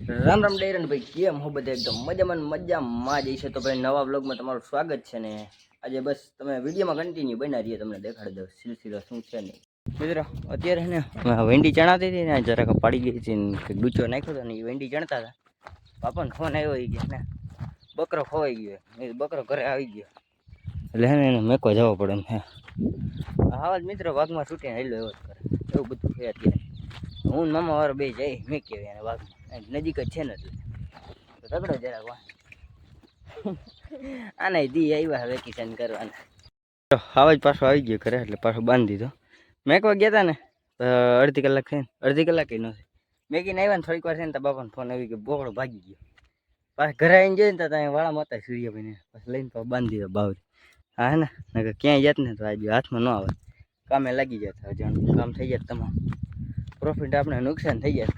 રામ રામ ડેરન ભાઈ, કેમ હો બધા? એકદમ મજામાં જઈશે. તો ભાઈ નવા બ્લોગમાં તમારું સ્વાગત છે ને આજે બસ તમે વિડીયોમાં કન્ટિન્યુ બના રહીએ, તમને દેખાડી દઉં સિલસિલો શું છે ને. મિત્રો અત્યારે ને વેંડી ચણાતી હતી ને, જરાક પાડી ગઈ હતી ને ડૂચો નાખ્યો હતો ને, એ વેંડી ચણતા હતા. પાપાને ફોન આવ્યો એ કે ને બકરો ખોવાઈ ગયો, એ બકરો ઘરે આવી ગયો એટલે હે ને એને મેકો જવો પડે એમ. હા જ મિત્રો, વાઘમાં છૂટીને હેલો એવો જ કરે, એવું બધું છે અત્યારે. હું મામા વાળો બે જઈ મેં કેવી એને વાઘમાં નજીક જ છે ને એટલે તગડો જરાક વા આના દી આવ્યા વેકેશન કરવાના. આવા જ પાછો આવી ગયો ઘરે એટલે પાછો બાંધી દીધો. મેકવા ગયા હતા ને અડધી કલાક થઈને, અડધી કલાક નથી મેકીને આવ્યા ને થોડીક વાર છે ને તો બાપાનો ફોન આવી ગયો, બોકડો ભાગી ગયો. પાછા ઘરે આવીને જોઈને તો ત્યાં વાળામાં હતા સૂર્યભાઈને, પછી લઈને પાછો બાંધી દીધો બાવરી. હા હે ને ક્યાંય જાત ને તો આજે હાથમાં ન આવે, કામે લાગી જતા જાણ કામ થઈ જાય તમામ પ્રોફિટ આપણે નુકસાન થઈ જાય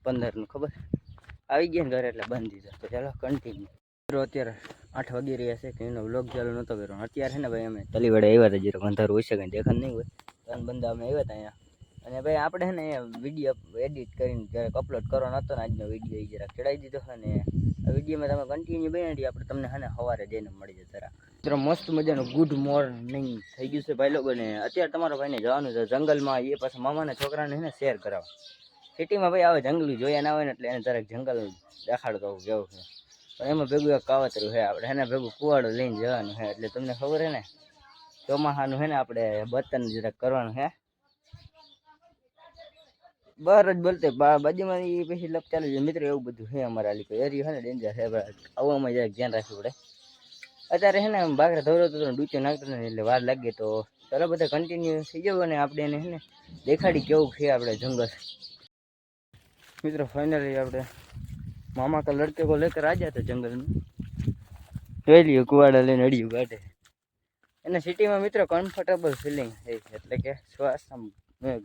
15નું ખબર આવી ગયા ને ઘરે એટલે બંધ દીધો. તો ચાલો કન્ટિન્યુ. અત્યારે 8 વાગી રહ્યા છે કે એનો વ્લોગ ચાલુ નહોતો કર્યો. અત્યારે છે ને ભાઈ અમે તલીવાડે આવ્યા હતા, જરા અંધારું હોય છે કંઈ દેખાડ નહીં હોય ત્રણ બંદા અમે આવ્યા હતા અહીંયા. અને ભાઈ આપણે છે ને વિડીયો એડિટ કરીને જરાક અપલોડ કરવાનો હતો ને આજનો વિડીયો એ જરાક ચડાવી દીધો છે ને આ વિડીયોમાં તમે કન્ટિન્યુ બનાવી આપણે તમને છે ને સવારે જઈને મળી જશે. મિત્રો મસ્ત મજાનું ગુડ મોર્નિંગ થઈ ગયું છે ભાઈ લોકો ને. અત્યારે તમારા ભાઈને જવાનું છે જંગલમાં, એ પાછા મામાના છોકરાને છે ને શેર કરાવો. સિટીમાં ભાઈ આવે જંગલી જોયા ના હોય ને એટલે એને જરાક જંગલ દેખાડતો જેવું છે, પણ એમાં ભેગું એક કાવતરું છે આપણે એને ભેગું કુવાડો લઈને જવાનું છે. એટલે તમને ખબર છે ને ચોમાસાનું છે ને આપણે બર્તન જરાક કરવાનું છે. બહાર જ બોલતે બાજુમાં એ પછી લપ ચાલુ છે મિત્રો, એવું બધું છે અમારા આલી એરિયો છે ને ડેન્જર છે, આવવામાં જરાક ધ્યાન રાખવું પડે. અત્યારે છે ને બાકરા ધોરતો હતો ડૂચો નાખતો ને એટલે વાર લાગે. તો ચાલો બધા કન્ટિન્યુ થઈ જાવ અને આપણે એને છે ને દેખાડી કેવું છે આપણે જંગલ. મિત્રો ફાઇનલી આપણે મામા કા લડકે કો લેકર આ જાતે જંગલ में, જોઈ લ્યો કુવાડા લઈને અડિયું કાઢે. એને સિટીમાં મિત્રો કમ્ફર્ટેબલ ફિલિંગ થાય છે, એટલે કે શ્વાસ આમ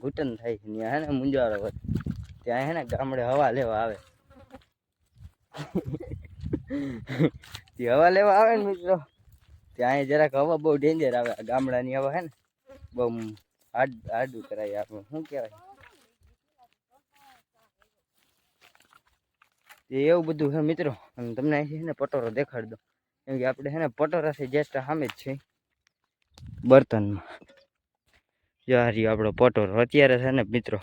ઘૂંટન થાય છે ત્યાં હે ને મુંજારો હોય. ત્યાં હે ને ગામડે હવા લેવા આવે તે હવા લેવા આવે ને મિત્રો, ત્યાં જરાક હવા બહુ ડેન્જર આવે. ગામડાની હવા હે ને બહુ આડું કરાય આપણે શું કહેવાય એવું બધું છે મિત્રો. અને તમને અહીં છે ને પટોરો દેખાડી દો, કેમ કે આપણે છે ને પટોરાથી જસ્ટ સામે જ છે બર્તનમાં. યારી આપણો પટોરો અત્યારે છે ને મિત્રો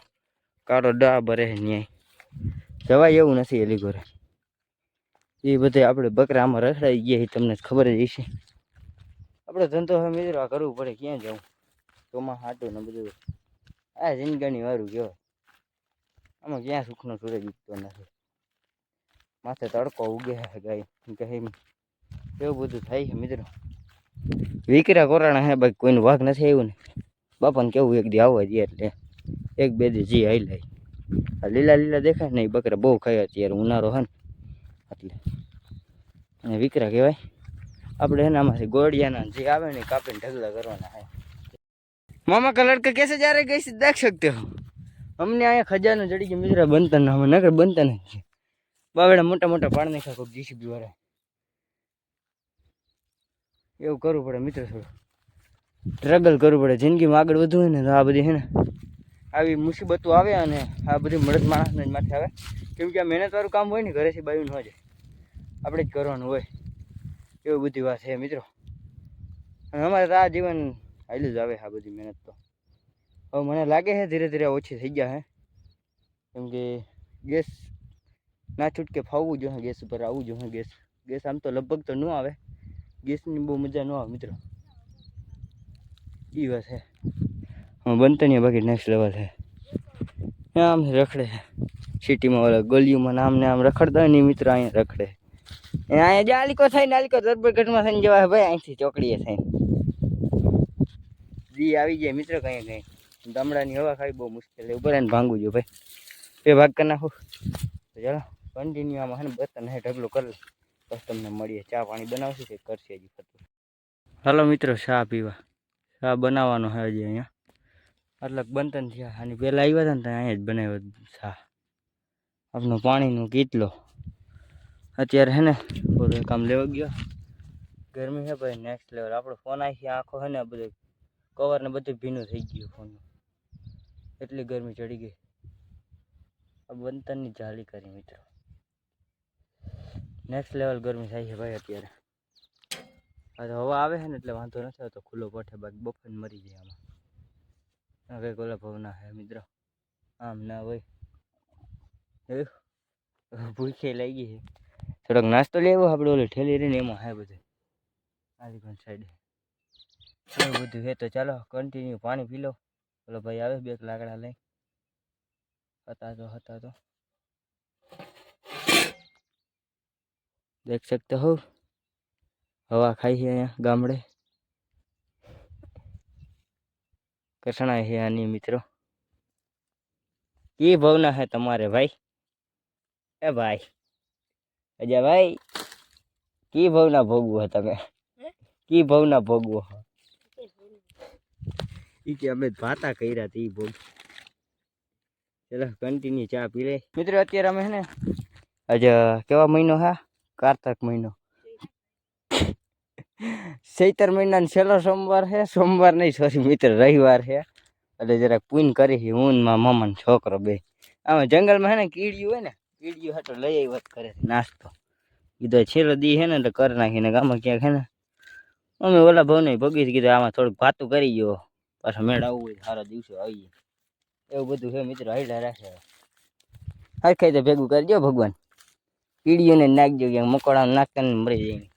કાળો ડાબર હે ન્યાય જવાય એવું નથી. એલી ઘરે એ બધે આપણે બકરા આમાં રખડાઈ ગયા એ તમને ખબર જ હશે. આપણે ધંધો હવે મિત્રો કરવું પડે, ક્યાં જવું ચોમાં હાટું ને બધું આ જિંદગાની વારું કહેવાય. આમાં ક્યાં સુખનો સૂરજ ઉગતો નથી, માથે તડકો ઉગે છે ગાય કહે એવું બધું થાય છે મિત્રો. વિકરા કોરાણા હે બાકી કોઈનું વાઘ નથી આવ્યું ને બાપાને કેવું એક દી આવવા દે એટલે એક બે દી જી હાઈ લાય. આ લીલા લીલા દેખાય ને એ બકરા બહુ ખાય અત્યારે ઉનાળો હે ને એટલે અને વિકરા કહેવાય. આપણે એના આમાંથી ગોળિયાના જે આવે ને કાપીને ઢગલા કરવાના હે. मामा का लड़का कैसे जा रहे कैसे देख सकते हो. हमने आया खजानो जड़ी के मित्र बनता ना, हम नगर बनता नहीं બાવડા મોટા મોટા પાડ નાખ્યા કોઈક જીસીબી વાળા. એવું કરવું પડે મિત્રો, થોડું સ્ટ્રગલ કરવું પડે જિંદગીમાં આગળ વધવું હોય ને તો આ બધી છે ને આવી મુસીબતો આવે અને આ બધી મળદ માણસને જ માથે આવે. કેમ કે આ મહેનતવાળું કામ હોય ને ઘરેથી બાયું ન જાય, આપણે જ કરવાનું હોય એવું બધી વાત છે મિત્રો. અને અમારે તો આ જીવન હાલ્યું જ આવે આ બધી મહેનત તો. હવે મને લાગે છે ધીરે ધીરે ઓછી થઈ ગયા છે, કેમ કે ગેસ ના છૂટકે ફાવવું જોઈએ, ગેસ ઉપર આવવું જોઈએ. ગેસ આમ તો લગભગ તો ન આવે, ગેસની બહુ મજા ન આવે મિત્રો, એ વાત છે. હા બનતો નહીં બાકી નેક્સ્ટ લેવલ છે. આમ રખડે સિટીમાં ઓલા ગલીઓમાં આમ ને આમ રખડતા હોય ને મિત્રો, અહીંયા રખડે. અહીંયા જાલીકો થાય ને આલીકો દરબગઢમાં થઈને જવાય ભાઈ, અહીંથી ચોકડીએ થઈને જી આવી જાય મિત્રો. કઈ કઈ ગામડાની હવા ખાવી બહુ મુશ્કેલ છે, ઉપર એને ભાંગવું જોઈએ ભાઈ, બે ભાગ કરી નાખું તો ચાલો કન્ટિન્યુ. આમાં હે ને બર્તન હે ઢગલો કરી લે બસ તમને મળીએ. ચા પાણી બનાવશું કે કરશે હજી ખતું. હાલો મિત્રો ચા પીવા, ચા બનાવવાનો છે હજી અહીંયા એટલે બનતન થયા. આની પહેલાં આવ્યા હતા ને ત્યાં અહીંયા જ બનાવ્યો ચા. આપણો પાણીનો કેટલો અત્યારે હે ને થોડું કામ લેવા ગયો. ગરમી છે ભાઈ નેક્સ્ટ લેવલ. આપણો ફોન આવી આંખો છે ને બધું કવર ને બધું ભીનું થઈ ગયું ફોનનું, એટલી ગરમી ચડી ગઈ. આ બનતનની જાળી કરી મિત્રો. નેક્સ્ટ લેવલ ગરમી થાય છે ભાઈ અત્યારે. હા તો હવા આવે છે ને એટલે વાંધો નથી આવતો, ખુલ્લો પઠે બાકી બફાઈને મરી જાય આમાં. હવે ઓલા ભાવના હે મિત્રો, આમ ના હોય ભૂખે લાગી છે. થોડોક નાસ્તો લેવો આપણે, ઓલી ઠેલી રહીને એમાં હે બધું આલી પણ સાઈડે એવું બધું હે. તો ચાલો કન્ટિન્યુ પાણી પી લો. ઓલો ભાઈ આવે 2 લાકડા લઈ, હતા તો देख सकते हो हवा खाई है यहाँ गामड़े कसना है आनी मित्रों की भावना है तुम्हारे भाई ए भाई अजय भाई की भावना भोगव है तमे की भावना भोगव के अमे बाता कर्या थी भोग. चलो कंटिन्यू चा पी ले मित्रों. अत्यारे अमे ने आज केवा महीनो है कार्तिक महीनो चैतर महीना छेल्लो सोमवार है. सोमवार नहीं सॉरी मित्र रविवार है. એટલે જરાક પૂન કરી હું માં મામા ને છોકરો બે આમાં જંગલમાં હે ને કીડીયું હોય ને કીડીયું હાટો લઈ આવ્યો કરે નાસ્તો કીધો છેલ્લો દી હે ને એટલે કરી નાખીને ગામમાં ક્યાંક હે ને અમે ઓલા ભાવને ભગી કીધું આમાં થોડુંક ભાતું કરી ગયો પાછો મેળ આવવું હોય સારા દિવસે આવીએ એવું બધું છે મિત્રો. હાઈલા રાખે હા ખાઈ તો ભેગું કરજો ભગવાન કીડીઓને નાખજો ક્યાંક મકોડા નાખતા ને મરી જાય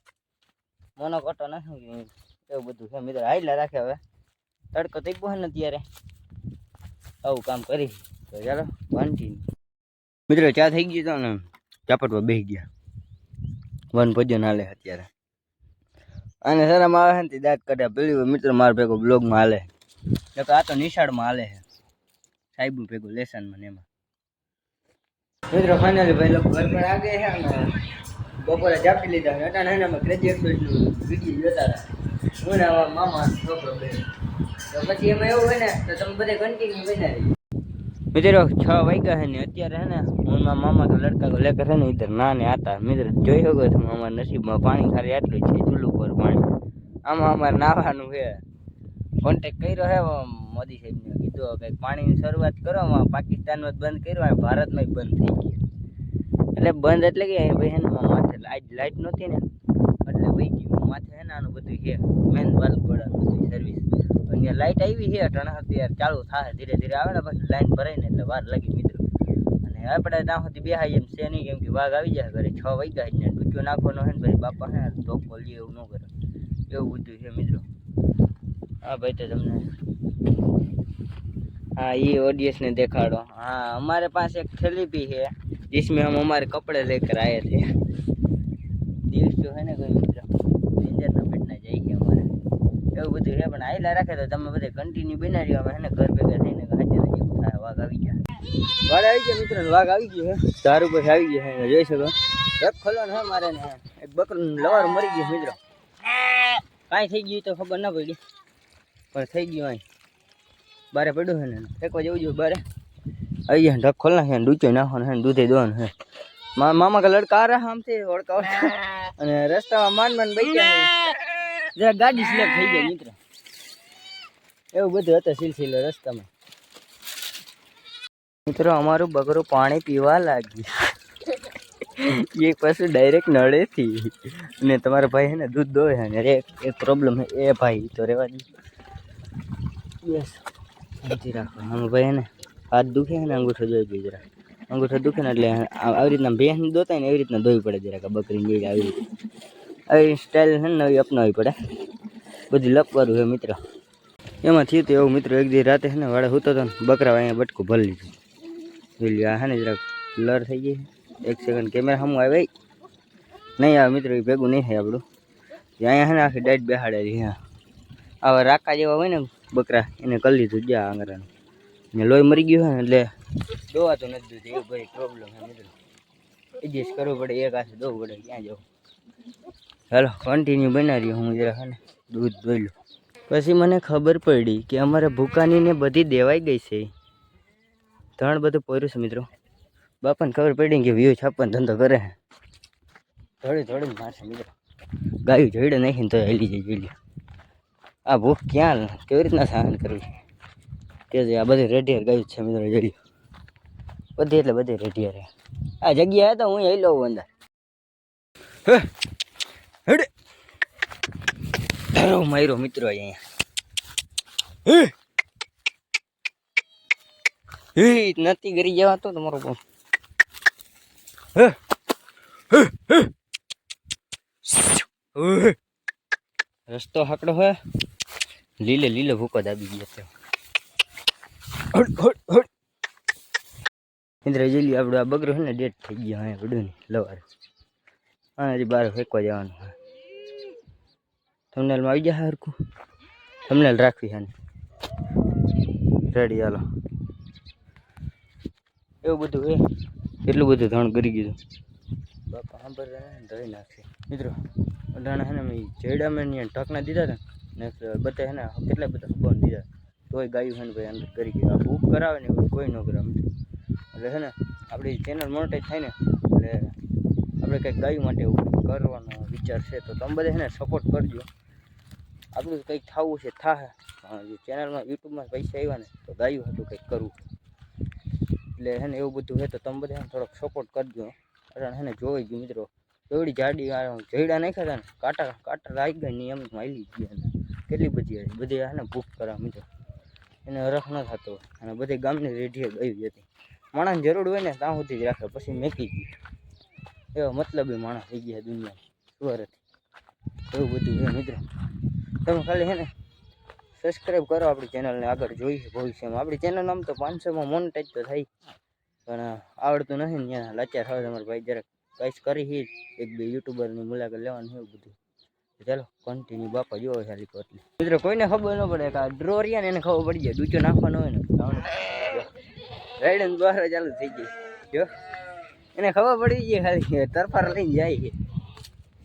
મોનો કોટો નથી એવું બધું છે મિત્રો. હાઈલા રાખે હવે તડકો થઈ ગયો ને ત્યારે આવું કામ કરી તો ચાલો કન્ટિન્યુ મિત્રો. ચા થઈ ગઈ તો ને ચાપટમાં બેસી ગયા વન ભજન હાલે અત્યારે અને શરમ આવે ને દાંત કાઢ્યા પેલી મિત્રો માર ભેગો બ્લોગમાં હાલે આ તો નિશાળમાં હાલે છે સાહેબ ભેગું લેસનમાં ને એમાં. મિત્રો ફાઇનલી ભાઈ લોકો ઘર પર આ ગયા છે અને બપોરે જાપી લીધા અટાણે એને અમે ગ્રેજ્યુએટ વિડીયો જોતા હતા હું ને મામા છોકરો બે તો પછી એમાં એવું હોય ને તો તમે બધે કન્ટિન્યુ બનાવી મિત્રો. 6 વાગ્યા છે ને અત્યારે હે ને હું મામા का लड़का को लेकर है ना इधर नहाने आता मित्र. જોઈ શકો છો અમારા નસીબમાં પાણી ખાલી આટલું છે ચૂલું પર પાણી આમાં અમારે નાહવાનું છે. કોન્ટેક્ટ કર્યો હે મોદી સાહેબને કીધું કંઈક પાણીની શરૂઆત કરો પાકિસ્તાનમાં જ બંધ કર્યો ભારતમાં જ બંધ થઈ ગયું એટલે બંધ એટલે કે ભાઈ હે ને માથે આજ લાઇટ નહોતી ને એટલે વહી ગયું માથે હે ને આનું બધું છે મેન વાલગોડા બધી સર્વિસ અને લાઇટ આવી છે અટાણા અત્યારે ચાલુ થાય ધીરે ધીરે આવે ને પછી લાઈન ભરાય ને એટલે વાર લાગી મિત્રો. અને આપણે ત્યાં સુધી બેહાય એમ છે નહીં કેમ કે વાઘ આવી જાય ઘરે 6 વાગ્યા ને ડૂચો નાખવાનો હે ને ભાઈ બાપા હે ધોકો લે એવું ન કરે એવું બધું છે મિત્રો. हाँ भाई तो तुमने हाँ ये ऑडियंस ने दिखाड़ो. हाँ हमारे पास एक थैली भी है जिसमें हम हमारे कपड़े लेकर आए थे. दिवस जो है ना कोई मित्र डेंजर ना बैठना चाहिए हमारे એવું બધું છે પણ આયલા રાખે તો તમે બધે કન્ટિન્યુ બનાવી અમે હે ને ઘર ભેગા થઈને હાજર જેવું થાય. વાઘ આવી ગયા મિત્રો વાઘ આવી ગયો હે ધાર ઉપર આવી ગયો હે જોઈ શકો. રખ ખોલવાનું હે મારે ને એક બકરું લવાર મરી ગયું મિત્રો. કાંઈ થઈ ગયું તો ખબર ના પડી પણ થઈ ગયું અહીં બારે પડ્યું છે ને ફેંકવા જવું જોઈએ બારે આવી ગયા. ઢક ખોલ નાખે ડૂચો નાખવાનો હે દૂધે દોવાનું હે. મામા का लड़का आ रहा है हमसे ओळखा અને રસ્તામાં માન બચ્યા જરા ગાડી સ્લેપ થઈ ગઈ મિત્ર. એવું બધું હતું સિલસિલો રસ્તામાં મિત્રો. અમારું બકરું પાણી પીવા લાગ્યું એ પાછું ડાયરેક્ટ નળેથી ને તમારા ભાઈ હે ને દૂધ દોવે છે ને એક પ્રોબ્લેમ હે એ ભાઈ તો રહેવા દે યસ શાંતિ રાખો. આમાં ભાઈ ને હાથ દુખે ને અંગૂઠો જોઈ જરા અંગૂઠો દુખે ને એટલે આવી રીતના ભેંસ દોતા ને એવી રીતના ધોવી પડે જરાક બકરી જોઈ આવી રીતે આવી સ્ટાઇલ છે ને નવી અપનાવવી પડે. બધી લપવાનું છે મિત્ર. એમાં થયું તો એવું મિત્રો એક દી રાતે છે ને વાળે સૂતો હતો ને બકરા અહીંયા બટકું ભરી લીધું જોઈ લ્યો. આ છે ને જરાક બ્લર થઈ ગઈ. એક સેકન્ડ કેમેરા સામું આવે નહીં આવે મિત્રો એ ભેગું નહીં થાય આપણું. અહીંયા છે ને આખી ડાઈટ બેહાડેલી હા આવા રાકા જેવા હોય ને બકરા એને કરી લીધું જ્યાં આંગરાનું ને લોહી મરી ગયું હોય ને એટલે દોવાતું નથી દૂધ એવું ભાઈ પ્રોબ્લેમ છે મિત્રો. એડજસ્ટ કરવું પડે એક હાથે દોવું પડે ક્યાં જવું. હાલો કન્ટિન્યુ બનાવી હું જરા છે ને દૂધ ધોઈ લઉં. પછી મને ખબર પડી કે અમારે ભૂકાનીને બધી દેવાઈ ગઈ છે. ત્રણ બધું પોર્યું છે મિત્રો. બાપાને ખબર પડી કે વ્યૂ છાપવાનો ધંધો કરે થોડી થોડી મારશે મિત્રો. ગાયું જોડે નાખીને તો હેલી જાય જોઈ લે. આ ભૂખ ક્યાં કેવી રીતના સહન કરવી કે આ બધી રેડિયર ગાયું છે મિત્રો જોઈ લે. બધી એટલે બધી રેડિયર આ જગ્યાએ તો હું હેલો અંદર હેડ ધરો માર્યો મિત્રો અહીંયા નથી ગરી જવા તો તમારો પણ રસ્તો હાકડો હોય લીલે લીલે ભૂકો દાબી ગયા છે ઇન્દ્ર જેલી આપણું આ બગરો છે ને ડેટ થઈ ગયો હા વડું ની લવારે હા હજી બાર ફેંકવા જવાનું હા થંબનેલમાં આવી જાય હરખું થંબનેલ રાખવી હા રેડી હાલો એવું બધું હે એટલું બધું ધણ કરી ગયું બાપા સાંભળ ધોઈ નાખશે મિત્રો અઢાણા હે ને મેં જેડામાં ઢાંકણા દીધા હતા ને બધા હે ને કેટલા બધા ખબર દીધા તોય ગાયું હે ને ભાઈ અંદર કરી ગયું આ બુક કરાવે ને એવું કોઈ ન કરાવે એટલે છે ને આપણી ચેનલ મોનેટાઈઝ થાય ને એટલે આપણે કંઈક ગાયું માટે એવું કરવાનો વિચાર છે તો તમે બધા છે ને સપોર્ટ કરજો આપણું કંઈક થવું છે થાય ચેનલમાં યુટ્યુબમાં પૈસા આવ્યા ને તો ગાયું હતું કંઈક કરવું એટલે હે ને એવું બધું છે તો તમે બધા થોડોક સપોર્ટ કરજો કારણ હે ને જોઈ ગયું મિત્રો એવડી જાડી જયડા નાખ્યા હતા ને કાંટા લાગી ગયા ને એમ હાલી ગયા કેટલી બધી બધી હે ને ભૂખ કરા મિત્રો એને હરખ ન થતો અને બધી ગામની રેઢીએ ગઈ હતી માણસની જરૂર હોય ને ત્યાં સુધી જ રાખે પછી મેકી ગયું એવા મતલબ એ માણસ થઈ ગયા દુનિયા સુરત એવું બધું છે મિત્રો તમે ખાલી હે ને સબસ્ક્રાઈબ કરો આપણી ચેનલને આગળ જોઈ ભવિષ્યમાં આપણી ચેનલ આમ તો 500માં મોનેટાઈઝ તો થાય પણ આવડતું નથી ને ત્યાં લાચાર હવે તમારા ભાઈ જરાક કઈશ કરી એક બે યુટ્યુબરની મુલાકાત લેવાનું એવું બધું ચાલો કન્ટિન્યુ બાપા જોવો ખાલી એટલે મિત્રો કોઈને ખબર ન પડે કે આ ડ્રો રહ્યા ને એને ખબર પડી જાય ડૂચો નાખવાનો હોય ને રાઈડન બહાર ચાલુ થઈ ગઈ જો એને ખબર પડી ગઈ ખાલી તરફાર લઈને જાય છે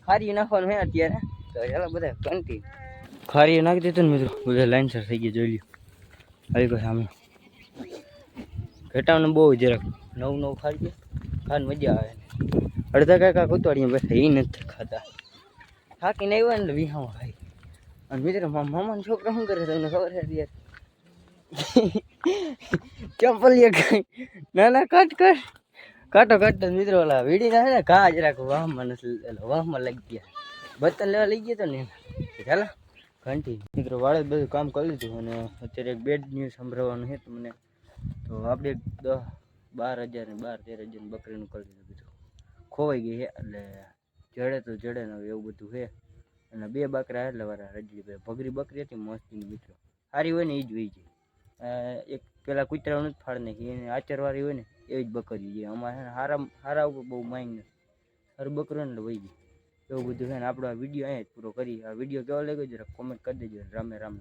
ખારી નાખવાનું હે અત્યારે તો ચાલો બધા કન્ટિન્યુ ખારી નાખી દીધું ને મિત્રો બધા લાઈનસર થઈ ગઈ જોઈ લ્યો આવી કોઈ સામે ઘટાને બહુ જરાક નવું ખાઈ ખાને મજા આવે અડધા કાંકા ઉતાડીને બેઠા એ નથી ખાતા થાકીને આવ્યા ને વિહામાં ખાઈ અને મિત્રો મામાનો છોકરો શું કરે તમને ખબર છે યાર ચંપલીએ કઈ ના કાટ કાટો કાઢતો મિત્રો ઓલા વીડી ના છે ને ઘા જરાક વાહમાં નથી વાહમાં લાગી ગયા બર્તન લેવા લઈ ગયા તો ને ચાલો ઘંટી મિત્રો વાળે બધું કામ કરી લીધું અને અત્યારે એક બેડ ન્યૂઝ સંભળાવવાનું છે તમને તો આપણે 10-12 હજાર ને 12-13 હજાર બકરીનું કરી દીધું બધું ખોવાઈ ગઈ છે એટલે જડે ને એવું બધું છે અને 2 બકરા એટલે વાળા રજડી ભગરી બકરી હતી મસ્તીની મિત્રો સારી હોય ને એ જ વહી જાય એક પેલા કૂતરાનું જ ફાળ નાખી એને આચરવાળી હોય ને એવી જ બકરી છે અમારે હારા ઉપર બહુ માઇન નથી સારું બકરું એટલે વહી ગઈ એવું બધું છે ને આપણો આ વિડીયો અહીંયા જ પૂરો કરી આ વિડીયો કેવો લાગ્યો જરા કોમેન્ટ કરી દેજો રામે રામ.